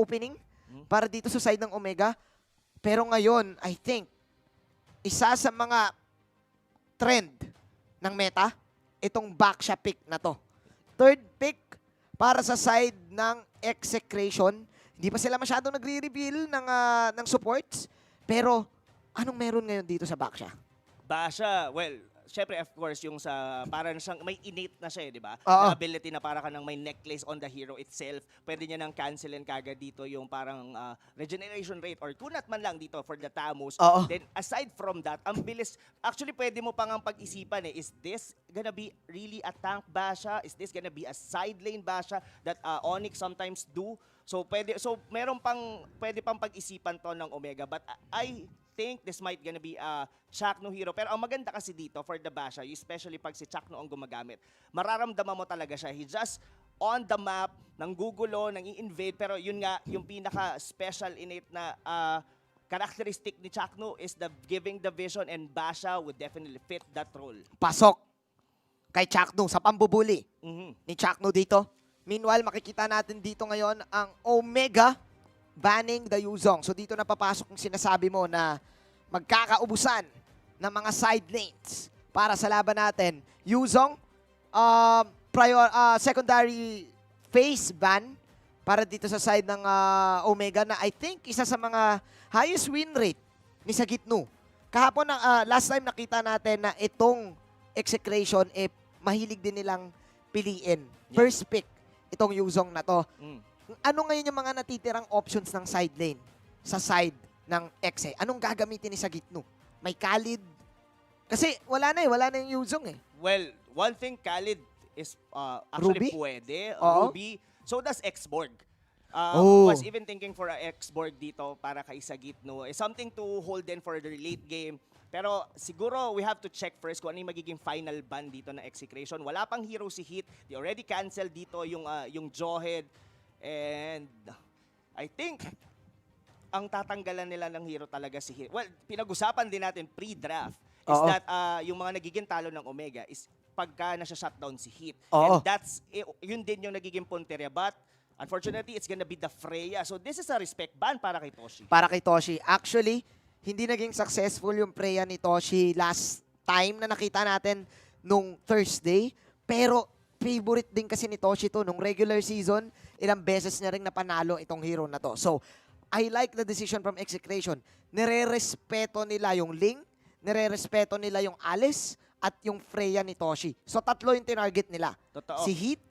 opening para dito sa side ng Omega. Pero ngayon, I think, isa sa mga trend ng meta, itong Baksha pick na to. Third pick para sa side ng Execration. Hindi pa sila masyadong nagre-reveal ng supports. Pero, anong meron ngayon dito sa Baksha? Basha, well, syempre of course yung sa parang siyang may innate na siya, di ba? Oo. Na ability na para ka nang may necklace on the hero itself. Pwede niya nang cancelin kagad dito yung parang regeneration rate or kunat man lang dito for the Tamus. Oo. Then aside from that, ang bilis. Actually, pwede mo pang ang pag-isipan is this gonna be really a tank Basha? Is this gonna be a side lane Basha that Onyx sometimes do? So pwede pang pag-isipan to ng Omega, but I think this might gonna be a Chakno hero. Pero ang maganda kasi dito for the Basha, especially pag si Chakno ang gumagamit, mararamdaman mo talaga siya. He just on the map, nanggugulo, nang i-invade, pero yun nga, yung pinaka-special innate na characteristic ni Chakno is the giving the vision, and Basha would definitely fit that role. Pasok kay Chakno sa pambubuli Mhm. ni Chakno dito. Meanwhile, makikita natin dito ngayon ang Omega banning the Yuzong. So dito na papasok yung sinasabi mo na magkakaubusan ng mga side lanes para sa laban natin. Yuzong, secondary phase ban para dito sa side ng Omega na I think isa sa mga highest win rate ni Sagitnu. Kahapon, last time nakita natin na itong Execration, mahilig din nilang piliin. First pick, itong Yuzong na to. Ano ngayon yung mga natitirang options ng side lane sa side ng Exe? Anong gagamitin ni Sagitnu? May Khalid? Kasi wala na yung Yuzong eh. Well, one thing Khalid is actually Ruby? pwede. Oo. Ruby. So does Xborg. Oh. Was even thinking for a Xborg dito para kay Sagitnu. Something to hold in for the late game. Pero siguro we have to check first kung ano yung magiging final ban dito na Execration. Wala pang hero si Heat. They already canceled dito yung Jawhead. And I think ang tatanggalan nila ng hero talaga si Heat. Well, pinag-usapan din natin pre-draft is Oo. that yung mga nagiging talo ng Omega is pagka nasa-shutdown si Heat. Oo. And yun din yung nagiging punterya. But unfortunately, it's gonna be the Freya. So this is a respect ban para kay Toshi. Para kay Toshi. Actually, hindi naging successful yung Freya ni Toshi last time na nakita natin nung Thursday. Pero favorite din kasi ni Toshi to nung regular season. Ilang beses niya rin napanalo itong hero na to. So, I like the decision from Execration. Nire-respeto nila yung Ling, nire-respeto nila yung Alice, at yung Freya ni Toshi. So, tatlo yung tinarget nila. Totoo. Si Heat,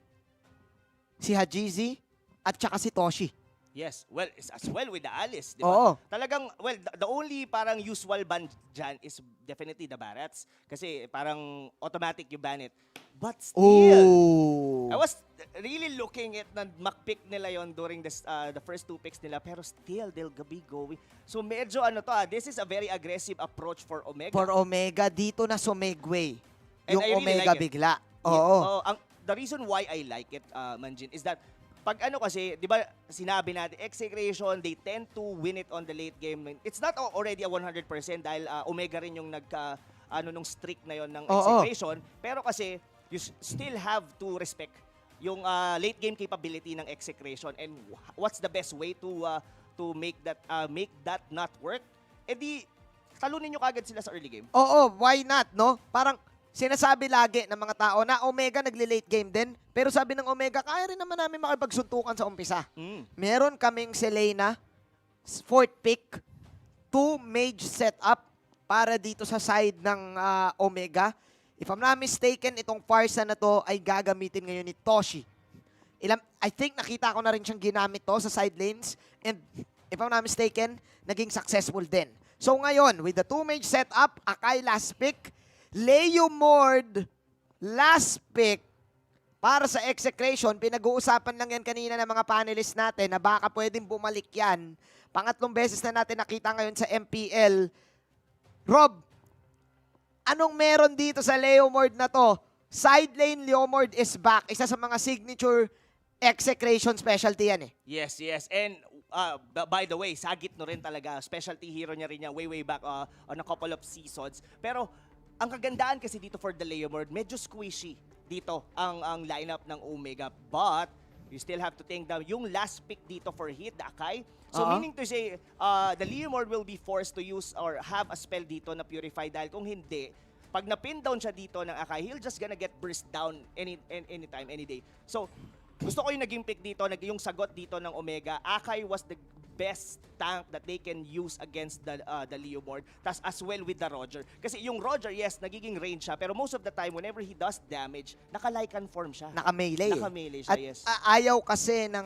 si Hajizi, at saka si Toshi. Yes, well, it's as well with the Alice, di ba? Oo. Talagang, well, the only parang usual ban dyan is definitely the Barats. Kasi parang automatic you ban it. But still, I was really looking at na makpick nila yon during the first two picks nila, pero still, they'll be going. So medyo this is a very aggressive approach for Omega. For Omega, dito na sumegway. And Yung I really Omega like it. bigla. Yeah, Oo. the reason why I like it, Manjin, is that pag kasi, di ba, sinabi natin, Execration, they tend to win it on the late game. It's not already a 100% dahil Omega rin yung nung streak na yon ng Execration. Pero kasi, you still have to respect yung late game capability ng Execration and what's the best way to make that not work. Eh di, talunin nyo kagad sila sa early game. Oo, why not, no? Parang sinasabi lagi ng mga tao na Omega nagli-late game din. Pero sabi ng Omega, kaya rin naman namin makipagsuntukan sa umpisa. Meron kaming Selena, fourth pick, 2 mage setup para dito sa side ng Omega. If I'm not mistaken, itong Farsa na to ay gagamitin ngayon ni Toshi. I think nakita ko na rin siyang ginamit to sa side lanes. And if I'm not mistaken, naging successful din. So ngayon, with the 2 mage setup, Akai last pick, Leo Mord last pick para sa Execration. Pinag-uusapan lang yan kanina ng mga panelists natin na baka pwedeng bumalik yan. Pangatlong beses na natin nakita ngayon sa MPL. Rob, anong meron dito sa Leo Mord na to? Side lane Leo Mord is back. Isa sa mga signature Execration specialty yan eh. Yes, yes. And by the way, Sagitnu rin talaga. Specialty hero niya rin yan way back on a couple of seasons. Pero ang kagandaan kasi dito for the Leomord, medyo squishy dito ang lineup ng Omega. But You still have to take down yung last pick dito for Heat, the Akai. So Uh-huh. meaning to say, the Leomord will be forced to use or have a spell dito na Purify dahil kung hindi, pag na-pin down siya dito ng Akai, he'll just gonna get burst down anytime, any day. So, gusto ko yung naging pick dito, yung sagot dito ng Omega. Akai was the best tank that they can use against the Leomord. Tas as well with the Roger. Kasi yung Roger, yes, nagiging range siya. Pero most of the time, whenever he does damage, naka-Lycan form siya. Naka-melee. Naka-melee siya, At yes. ayaw kasi ng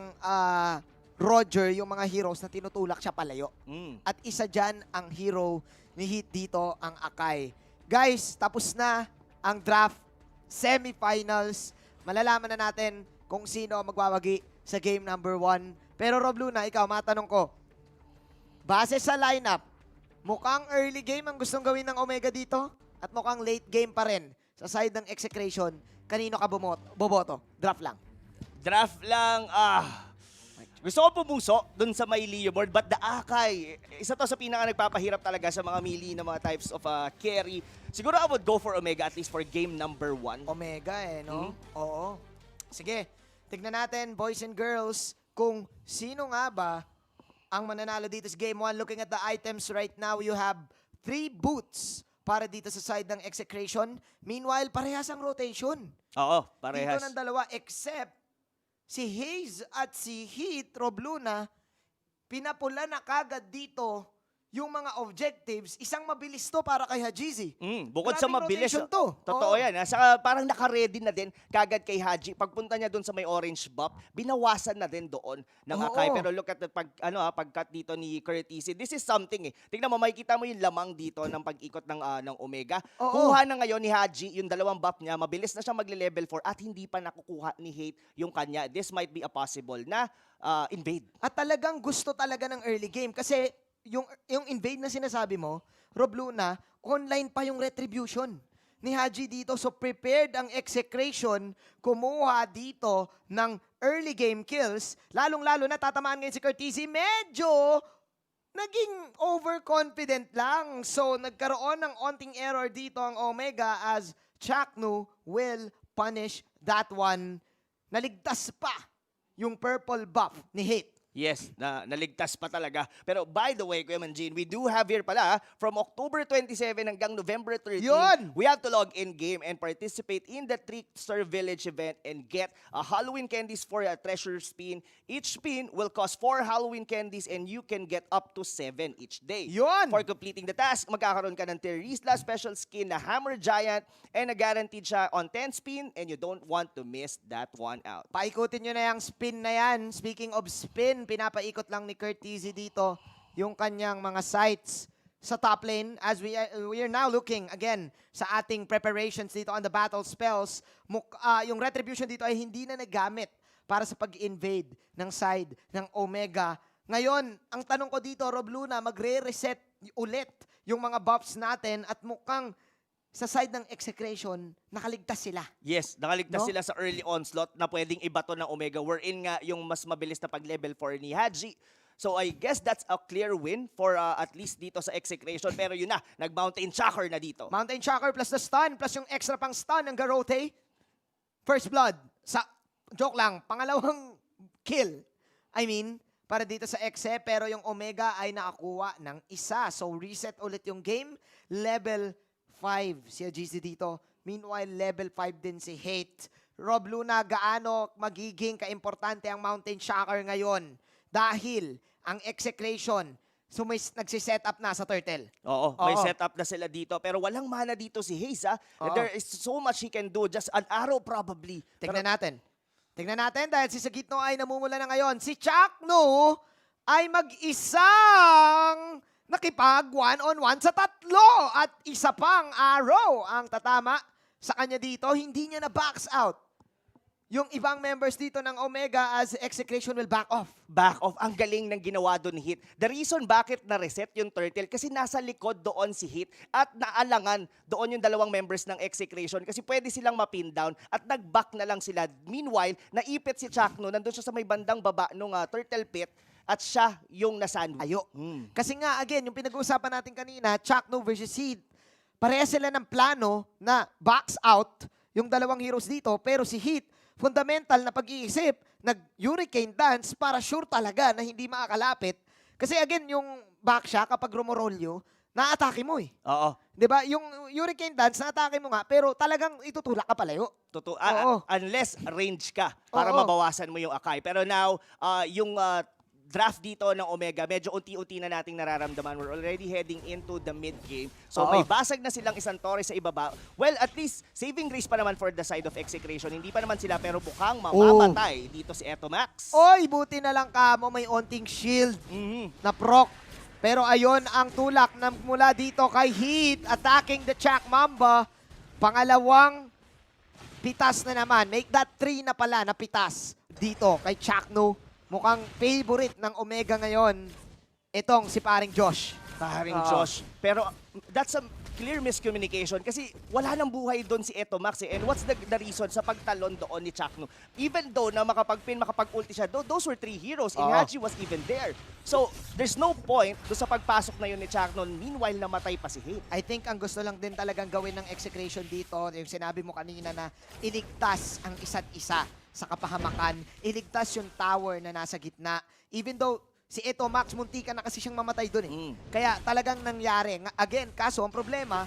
Roger yung mga heroes na tinutulak siya palayo. At isa dyan ang hero ni Heat dito, ang Akai. Guys, tapos na ang draft semifinals. Malalaman na natin kung sino ang magwawagi sa game number 1. Pero Rob Luna, ikaw, matanong ko. Base sa lineup, mukhang early game ang gustong gawin ng Omega dito at mukhang late game pa rin sa side ng Execration. Kanino ka boboto? Draft lang. Draft lang, gusto ko pumuso dun sa may Leomord, but the Akai, isa to sa pinaka nagpapahirap talaga sa mga melee na mga types of carry. Siguro I would go for Omega at least for game number 1. Omega no? Oo. Sige, tignan natin, boys and girls, kung sino nga ba ang mananalo dito sa game 1. Looking at the items right now, you have 3 boots para dito sa side ng Execration. Meanwhile, parehas ang rotation. Oo, parehas. Dito ng dalawa, except si Hayes at si Heat, Rob Luna, pinapula na kagad dito yung mga objectives. Isang mabilis to para kay Hajizi. Bukod sa Grabing mabilis, rotation to. totoo Oo. yan. Saka parang naka-ready na din kagad kay Haji. Pagpunta niya doon sa may orange buff, binawasan na din doon ng Oo. Akai. Pero look at the pag-cut dito ni Curtis. This is something eh. Tingnan mo, makikita mo yung lamang dito ng pag-ikot ng Omega. Oo. Kuha na ngayon ni Haji yung dalawang buff niya. Mabilis na siya magle-level 4 at hindi pa nakukuha ni Hate yung kanya. This might be a possible na invade. At talagang gusto talaga ng early game kasi yung invade na sinasabi mo, Rob Luna, online pa yung retribution ni Haji dito. So prepared ang Execration kumuha dito ng early game kills. Lalong-lalo na tatamaan ngayon si Curtisi. Medyo naging overconfident lang. So nagkaroon ng onting error dito ang Omega as Chaknu will punish that one. Naligtas pa yung purple buff ni Hate. Yes, naligtas pa talaga. Pero by the way, Kuya Manjin, we do have here pala, from October 27 hanggang November 13, Yun! we have to log in game and participate in the Trickster Village event and get a Halloween candies for a treasure spin. Each spin will cost 4 Halloween candies and you can get up to 7 each day. Yun! For completing the task, magkakaroon ka ng Terisla special skin na Hammer Giant and na guaranteed siya on 10 spin and you don't want to miss that one out. Paikutin nyo na yung spin na yan. Speaking of spin, pinapaikot lang ni Curtisi dito yung kanyang mga sights sa top lane as we are now looking again sa ating preparations dito on the battle spells. Yung retribution dito ay hindi na nagamit para sa pag-invade ng side ng Omega. Ngayon, ang tanong ko dito, Rob Luna, magre-reset ulit yung mga buffs natin at mukhang sa side ng Execration, nakaligtas sila. Yes, nakaligtas No? sila sa early onslaught na pwedeng ibato ng Omega wherein nga yung mas mabilis na pag-level 4 ni Haji. So I guess that's a clear win for at least dito sa Execration. Pero yun na, nag-Mountain Shocker na dito. Mountain Shocker plus the stun, plus yung extra pang stun ng Garote. First blood. Joke lang, pangalawang kill. I mean, para dito sa Exe, pero yung Omega ay nakakuha ng isa. So reset ulit yung game. Level 5 si GC dito. Meanwhile, level 5 din si Hate. Rob Luna, gaano magiging kaimportante ang Mountain Shocker ngayon? Dahil ang Execration, so may nagsiset up na sa Turtle. Oo, may Oo. setup na sila dito. Pero walang mana dito si Hayes, ha? Oo. There is so much he can do. Just an arrow probably. Tignan natin. Tignan natin dahil si Sagitno ay namumula na ngayon. Si Chaknu ay mag-isang nakipag one-on-one sa tatlo at isa pang arrow ang tatama sa kanya dito. Hindi niya na backs out yung ibang members dito ng Omega as Execration will back off. Back off. Ang galing ng ginawa doon ni Hit. The reason bakit na-reset yung Turtle kasi nasa likod doon si Hit at naalangan doon yung dalawang members ng Execration kasi pwede silang mapin down at nag-back na lang sila. Meanwhile, naipit si Chakno. Nandun siya sa may bandang baba ng Turtle Pit at siya yung nasandwich. Ayo. Kasi nga, again, yung pinag-uusapan natin kanina, Chakno versus Heat, pareha sila ng plano na backs out yung dalawang heroes dito, pero si Heat, fundamental na pag-iisip. Nag-hurricane dance para sure talaga na hindi makakalapit. Kasi again, yung back shot kapag rumorolyo, na-atake mo eh. Oo. 'Di ba? Yung hurricane dance, na-atake mo nga, pero talagang itutulak ka palayo. Totoo. Oo. Unless range ka para Oo. mabawasan mo yung Akai. Pero now, yung draft dito ng Omega, medyo unti-unti na nating nararamdaman. We're already heading into the mid-game. So Oo. may basag na silang isang Torres sa ibaba. Well, at least saving grace pa naman for the side of Execration. Hindi pa naman sila pero mukhang mamamatay dito si Etomax. Oy, buti na lang kamo may onting shield na proc. Pero ayon ang tulak na mula dito kay Heat, attacking the Chak Mamba. Pangalawang pitas na naman. Make that 3 na pala na pitas dito kay Chakno. Mukhang favorite ng Omega ngayon. Itong si paring Josh. Paring Oo. Josh. Pero that's a clear miscommunication kasi wala nang buhay doon si Etomax eh. And what's the reason sa pagtalon doon ni Chakno? Even though na makapag-pin, makapag-ulti siya, those were 3 heroes. Oo. Inhaji was even there. So, there's no point doon sa pagpasok na yun ni Chakno. Meanwhile, namatay pa si Hate. I think ang gusto lang din talagang gawin ng Execration dito, yung sinabi mo kanina na iligtas ang isa't isa sa kapahamakan, iligtas yung tower na nasa gitna. Even though si Etomax, muntika na kasi siyang mamatay doon eh. Kaya talagang nangyari. Again, kaso ang problema,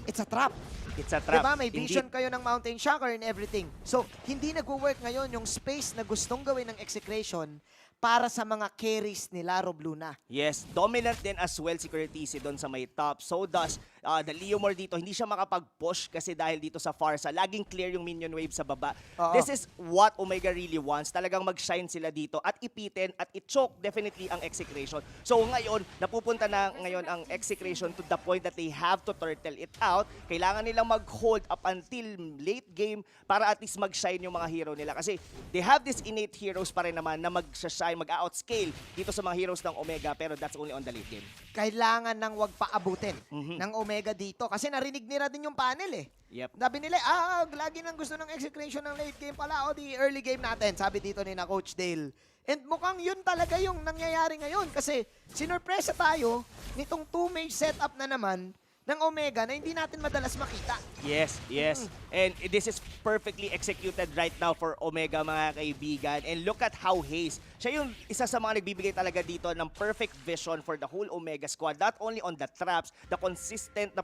it's a trap. It's a trap. Diba? May vision Indeed. kayo ng Mountain Shocker and everything. So, hindi nagwo-work ngayon yung space na gustong gawin ng Execration para sa mga carries nila, Rob Luna. Yes, dominant din as well si Curtisi doon sa may top. So does the Leomore dito, hindi siya makapag-push kasi dahil dito sa Farsa, laging clear yung minion wave sa baba. Oo. This is what Omega really wants. Talagang mag-shine sila dito at ipitin at i-choke definitely ang Execration. So ngayon, napupunta na ngayon ang Execration to the point that they have to turtle it out. Kailangan nilang mag-hold up until late game para at least mag-shine yung mga hero nila. Kasi they have this innate heroes pa rin naman na mag-shine, mag-outscale dito sa mga heroes ng Omega, pero that's only on the late game. Kailangan nang wag paabutin ng Omega dito. Kasi narinig nila din yung panel eh. Yep. Sabi nila, lagi nang gusto ng Execration ng late game pala o di early game natin. Sabi dito ni na Coach Dale. And mukhang yun talaga yung nangyayari ngayon. Kasi sinurpresa tayo nitong 2 mage setup na naman ng Omega na hindi natin madalas makita. Yes, yes. And this is perfectly executed right now for Omega, mga kaibigan. And look at how Haze, siya yung isa sa mga nagbibigay talaga dito ng perfect vision for the whole Omega squad. Not only on the traps, the consistent na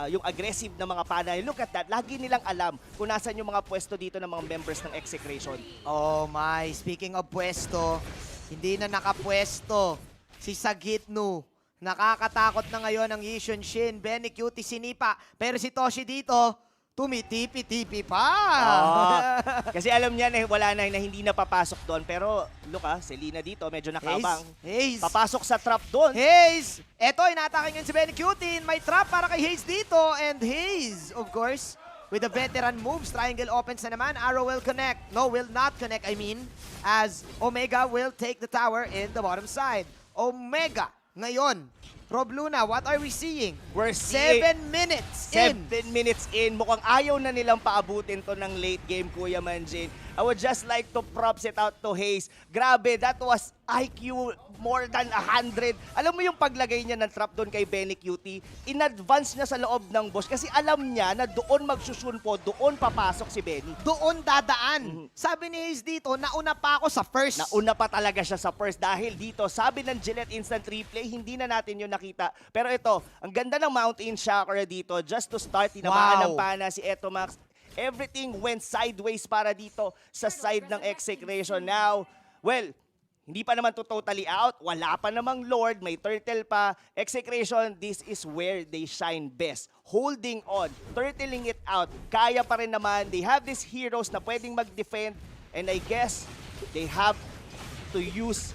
yung aggressive na mga panay. Look at that. Lagi nilang alam kung nasan yung mga pwesto dito ng mga members ng Execration. Oh my, speaking of pwesto, hindi na nakapwesto si Sagitnu. Nakakatakot na ngayon ang Yishun Shin, Benny Cutie sinipa. Pero si Toshi dito, tumitipi-tipi pa. Kasi alam niya na wala na hindi na papasok doon. Pero look Selena dito, medyo nakabang. Haze. Papasok sa trap doon. Haze! Eto, inatake ngayon si Benny Cutie. May trap para kay Haze dito. And Haze, of course, with the veteran moves, triangle opens na naman. Arrow will connect. No, will not connect, I mean. As Omega will take the tower in the bottom side. Omega, ngayon, Rob Luna, what are we seeing? We're 7 minutes in. 7 minutes in. Mukhang ayaw na nilang paabutin to ng late game, Kuya Manjin. I would just like to props it out to Haze. Grabe, that was IQ more than 100. Alam mo yung paglagay niya ng trap doon kay Benny Cutie? In-advance niya sa loob ng boss kasi alam niya na doon magsusunpo, doon papasok si Benny. Doon dadaan. Sabi ni Haze dito, nauna pa ako sa first. Nauna pa talaga siya sa first dahil dito, sabi ng Gillette Instant Replay, hindi na natin yun nakita. Pero ito, ang ganda ng Mountain Chakra dito. Just to start, tinamaan ng pana si Etomax. Everything went sideways para dito sa side ng Execration. Now, well, hindi pa naman to totally out. Wala pa namang Lord. May turtle pa. Execration, this is where they shine best. Holding on. Turtling it out. Kaya pa rin naman. They have these heroes na pwedeng mag-defend. And I guess they have to use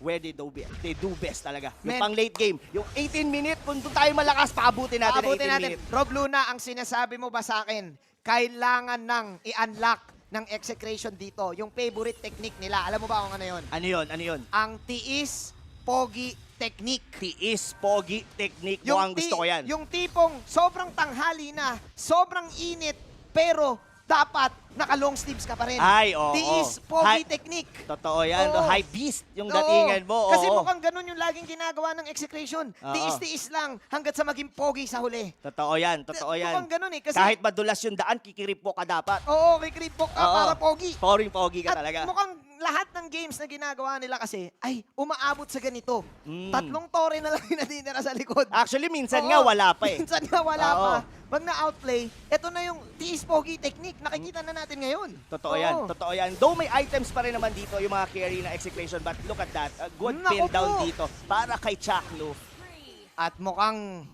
where they do best talaga. Yung Men, pang late game. Yung 18 minute, kung doon tayo malakas, paabutin natin Paabutin ang 18 natin. minute. Rob Luna, ang sinasabi mo ba sa akin, kailangan nang i-unlock ng Execration dito, yung favorite technique nila. Alam mo ba kung ano yun? Ano yun? Ano yun? Ang tiis, pogi, technique. Tiis, pogi, technique. Mukhang gusto ko yan. Yung tipong sobrang tanghali na, sobrang init, pero dapat naka-long sleeves ka pa rin. Ay, oo. Tiis, pogi Hi- technique. Totoo yan. Oo. High beast yung Oo. datingan mo. Kasi oo. mukhang ganun yung laging ginagawa ng execration. Oo. Tiis-tiis lang hanggat sa maging pogi sa huli. Totoo yan. Totoo yan. Mukhang ganun eh. Kasi, Kahit madulas yung daan, kikirip mo ka dapat. oo, kikripok ka Oo. para pogi. Pogi ka At talaga. mukhang lahat ng games na ginagawa nila kasi ay umaabot sa ganito. Mm. 3 tore na lang yung natitira sa likod. Actually, minsan Oo. nga wala pa eh. Minsan nga wala Oo. pa. Pag na-outplay, ito na yung tiis pogi technique. Nakikita na natin ngayon. Totoo Oo. yan, totoo yan. Though may items pa rin naman dito yung mga carry na execution, but look at that. A good Naku pin down po. dito para kay Chakno. At mukhang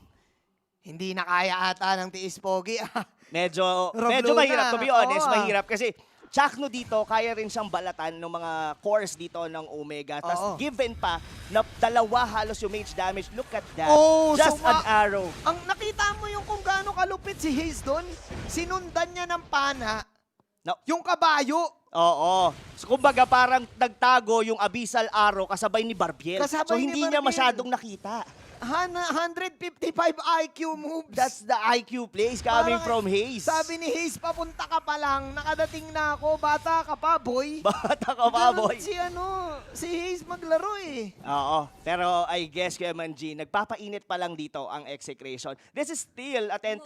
hindi na kaya ata ng tiis pogi. Medyo Roblona. mahirap, to be honest, Oo. mahirap. Kasi Chakno dito, kaya rin siyang balatan ng mga cores dito ng Omega. Oo. Tapos given pa na dalawa halos yung mage damage. Look at that. Oh, Just so an arrow. Ang nakita mo yung kung gaano kalupit si Haze doon, sinundan niya ng pana No. yung kabayo. Oo. So, kumbaga parang nagtago yung abyssal arrow kasabay ni Barbiel. Kasabay so ni hindi niya Barbiel. masyadong nakita. 155 IQ moves. That's the IQ plays coming Parang, from Hayes. Sabi ni Haze, papunta ka pa lang, nakadating na ako, bata ka pa, boy. Bata ka pa, Ganun boy. si Haze maglaro eh. Oo. Pero I guess, Kuya Manji, nagpapainit pa lang dito ang execration. This is still a 10,000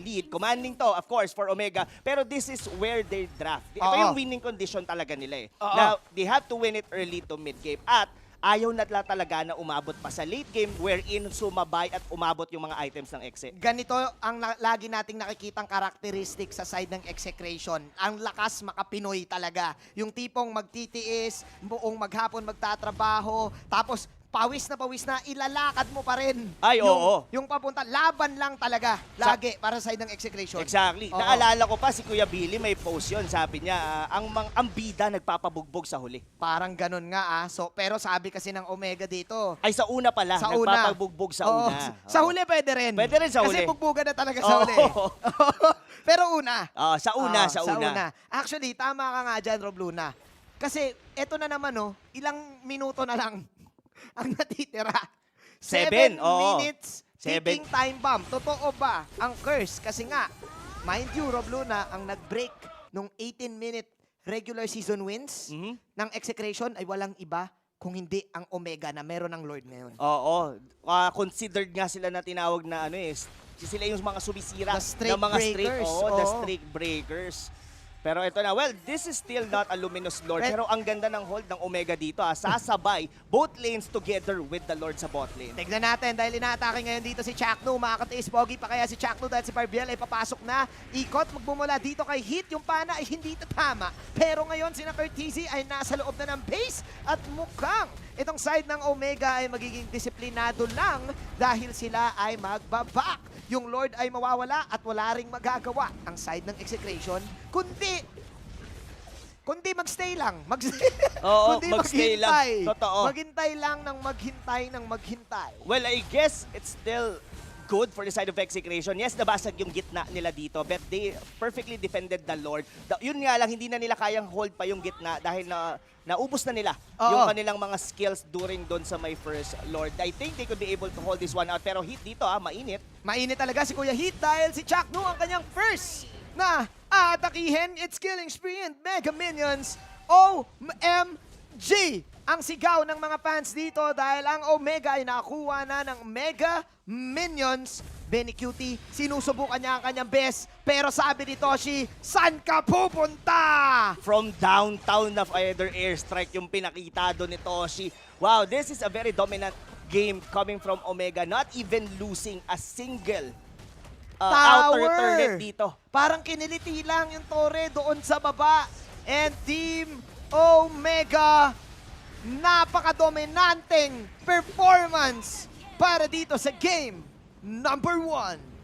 lead. Commanding to, of course, for Omega. Pero this is where they draft. Ito Oo. yung winning condition talaga nila eh. Oo. Now, they have to win it early to mid-game. At ayaw na talaga na umabot pa sa late game wherein sumabay at umabot yung mga items ng exe. Ganito ang lagi nating nakikitang karakteristik sa side ng execration. Ang lakas makapinoy talaga. Yung tipong magtitiis, buong maghapon magtatrabaho, tapos pawis na ilalakad mo pa rin. Ay, oo. Yung papunta, laban lang talaga. Lagi para sa side ng execration. Exactly. Oo. Naalala ko pa si Kuya Billy may post yun. Sabi niya, ang bida nagpapabugbog sa huli. Parang ganun nga So, pero sabi kasi ng Omega dito, Ay, sa una pala. sa una. Nagpapabugbog sa Oo. una. Sa Oo. huli pwede rin. Pwede rin sa Kasi huli. bugbugan na talaga sa Oo. huli. Pero una. Sa una, sa una. Actually, tama ka nga dyan, Rob Luna. Kasi eto na naman, ilang minuto na lang ang natitira. 7 7, oo. minutes, 7. ticking time bomb. Totoo ba ang curse? Kasi nga, mind you, Rob Luna, ang nag-break nung 18-minute regular season wins Mhm. ng execration ay walang iba kung hindi ang Omega na meron ng Lord ngayon. Oo. Considered nga sila na tinawag na sila yung mga sumisira The streak ng mga breakers, the oo. streak breakers. Pero ito na, well, this is still not a Luminous Lord. Red- Pero ang ganda ng hold ng Omega dito. Sasabay both lanes together with the Lord sa bot lane. Tignan natin dahil inaatake ngayon dito si Chakno. Makakatiis pogi pa kaya si Chakno dahil si Barbiel ay papasok na. Ikot, magmumula dito kay Hit. Yung pana ay hindi tatama. Pero ngayon si Curtizy ay nasa loob na ng base at mukhang itong side ng Omega ay magiging disiplinado lang dahil sila ay magbabak. Yung Lord ay mawawala at wala ring magagawa ang side ng execration kundi magstay lang. Oo, Kundi magstay lang. maghintay. Totoo. Maghintay lang ng maghintay. Well, I guess it's still good for the side of execration. Yes, nabasag yung gitna nila dito, but they perfectly defended the Lord. Yun nga lang, hindi na nila kayang hold pa yung gitna dahil naubos na nila Oo. yung kanilang mga skills during doon sa my first Lord. I think they could be able to hold this one out. Pero hit dito, mainit. Mainit talaga si Kuya Heat dahil si Chakno ang kanyang first na atakihin. It's killing spree and Mega Minions. OMG! Ang sigaw ng mga fans dito dahil ang Omega ay nakakuha na ng Mega Minions. Benny Cutie, sinusubukan niya ang kanyang best. Pero sabi ni Toshi, saan ka pupunta? From downtown of either airstrike yung pinakita doon ni Toshi. Wow, this is a very dominant game coming from Omega. Not even losing a single outer turret dito. Parang kiniliti lang yung Torre doon sa baba. And Team Omega, napaka-dominanteng performance para dito sa game number 1.